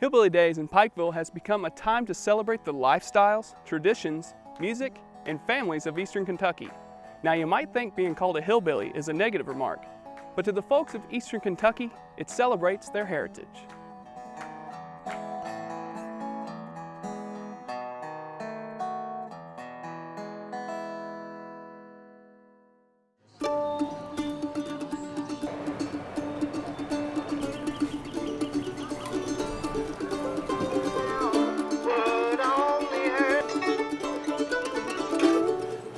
Hillbilly Days in Pikeville has become a time to celebrate the lifestyles, traditions, music, and families of Eastern Kentucky. Now you might think being called a hillbilly is a negative remark, but to the folks of Eastern Kentucky, it celebrates their heritage.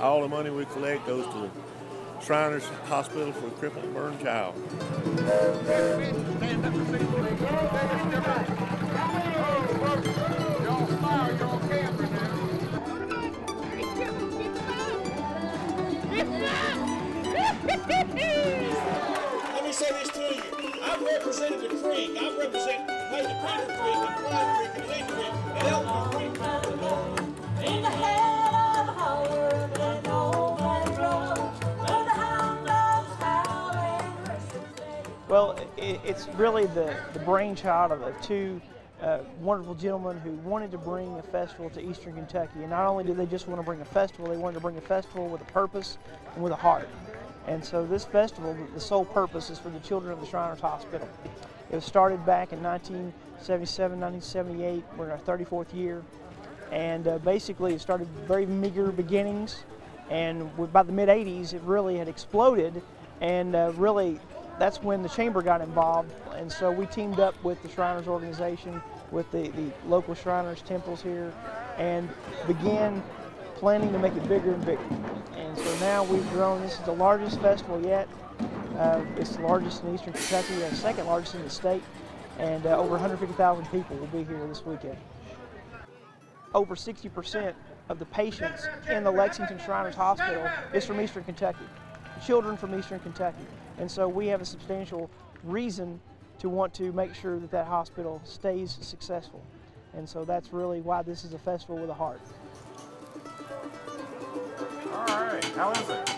All the money we collect goes to the Shriners Hospital for a crippled and burned child. Let me say this to you. I've represented the creek. I've represented Major Peter Creek and Fly Creek and Lee Creek and Elton Creek. In the head of the holler, there's no man's road, where the hound dogs howl and Christmas Day. Well, it's really the brainchild of two wonderful gentlemen who wanted to bring a festival to Eastern Kentucky. And not only did they just want to bring a festival, they wanted to bring a festival with a purpose and with a heart. And so this festival, the sole purpose is for the children of the Shriners Hospital. It was started back in 1977, 1978. We're in our 34th year. And basically it started very meager beginnings, and by the mid-80s it really had exploded, and really that's when the chamber got involved. And so we teamed up with the Shriners organization, with the local Shriners temples here, and began planning to make it bigger and bigger. And so now we've grown. This is the largest festival yet. It's the largest in Eastern Kentucky, the second largest in the state, and over 150,000 people will be here this weekend. Over 60% of the patients in the Lexington Shriners Hospital is from Eastern Kentucky, children from Eastern Kentucky. And so we have a substantial reason to want to make sure that that hospital stays successful. And so that's really why this is a festival with a heart. All right, how is it?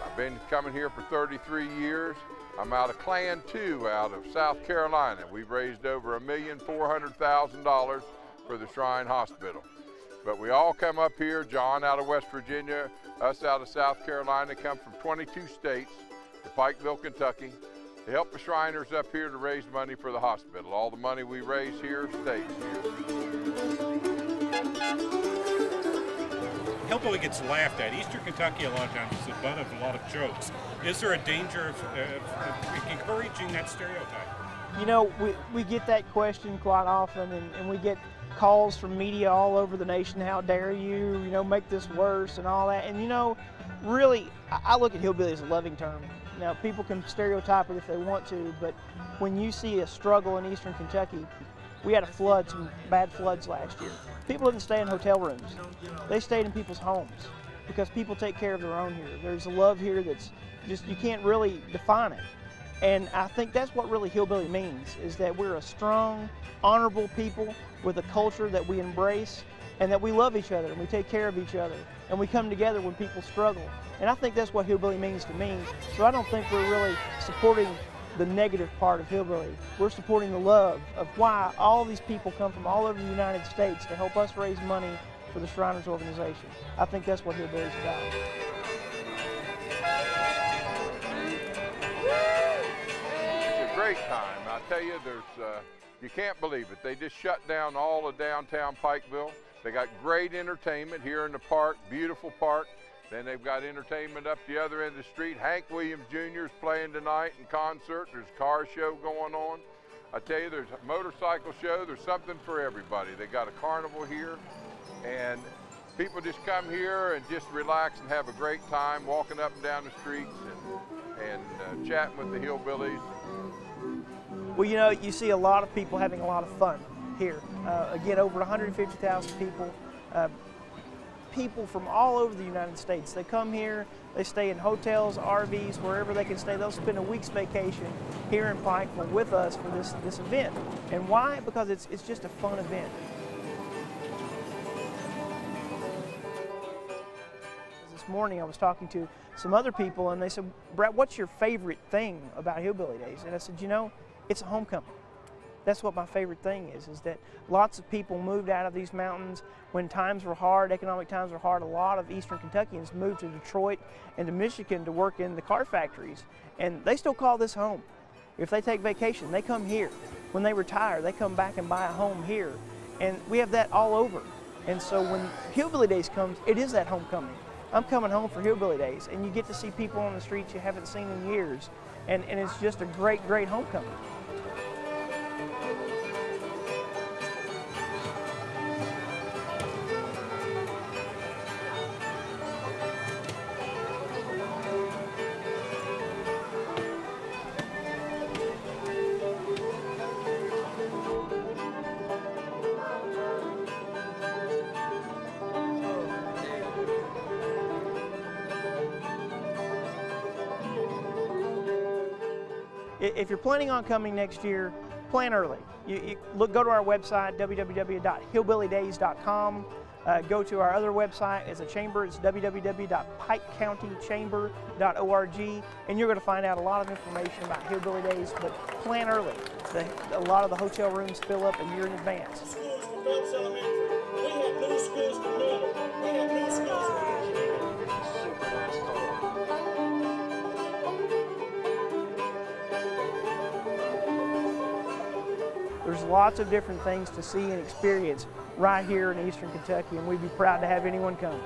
I've been coming here for 33 years. I'm out of Clan 2 out of South Carolina. We've raised over $1,400,000 for the Shrine Hospital. But we all come up here, John out of West Virginia, us out of South Carolina, come from 22 states to Pikeville, Kentucky, to help the Shriners up here to raise money for the hospital. All the money we raise here stays here. Hillbilly gets laughed at. Eastern Kentucky a lot of times is the butt of a lot of jokes. Is there a danger of encouraging that stereotype? You know, we get that question quite often, and we get calls from media all over the nation, how dare you, make this worse and all that. And really, I look at hillbilly as a loving term. Now, people can stereotype it if they want to, but when you see a struggle in Eastern Kentucky, we had some bad floods last year. People didn't stay in hotel rooms. They stayed in people's homes because people take care of their own here. There's a love here that's just, you can't really define it. And I think that's what really hillbilly means, is that we're a strong, honorable people with a culture that we embrace, and that we love each other and we take care of each other, and we come together when people struggle. And I think that's what hillbilly means to me. So I don't think we're really supporting the negative part of hillbilly. We're supporting the love of why all these people come from all over the United States to help us raise money for the Shriners organization. I think that's what hillbilly is about. It's a great time. I tell you, you can't believe it. They just shut down all of downtown Pikeville. They got great entertainment here in the park, beautiful park. Then they've got entertainment up the other end of the street. Hank Williams Jr. is playing tonight in concert. There's a car show going on. I tell you, there's a motorcycle show. There's something for everybody. They got a carnival here, and people just come here and just relax and have a great time walking up and down the streets and chatting with the hillbillies. Well, you see a lot of people having a lot of fun here. Again, over 150,000 people. People from all over the United States. They come here, they stay in hotels, RVs, wherever they can stay. They'll spend a week's vacation here in Pikeville with us for this event. And why? Because it's just a fun event. morning, I was talking to some other people, and they said, Brad, what's your favorite thing about Hillbilly Days? And I said, you know, it's a homecoming. That's what my favorite thing is that lots of people moved out of these mountains when times were hard, economic times were hard. A lot of Eastern Kentuckians moved to Detroit and to Michigan to work in the car factories, and they still call this home. If they take vacation, they come here. When they retire, they come back and buy a home here. And we have that all over. And so when Hillbilly Days comes, it is that homecoming. I'm coming home for Hillbilly Days, and you get to see people on the streets you haven't seen in years. And it's just a great, great homecoming. If you're planning on coming next year, plan early. Go to our website, www.hillbillydays.com. Go to our other website as a chamber, it's www.pikecountychamber.org, and you're going to find out a lot of information about Hillbilly Days, but plan early. A lot of the hotel rooms fill up a year in advance. Schools for Phelps Elementary. We have new schools for Miller. We have new schools for There's lots of different things to see and experience right here in Eastern Kentucky, and we'd be proud to have anyone come.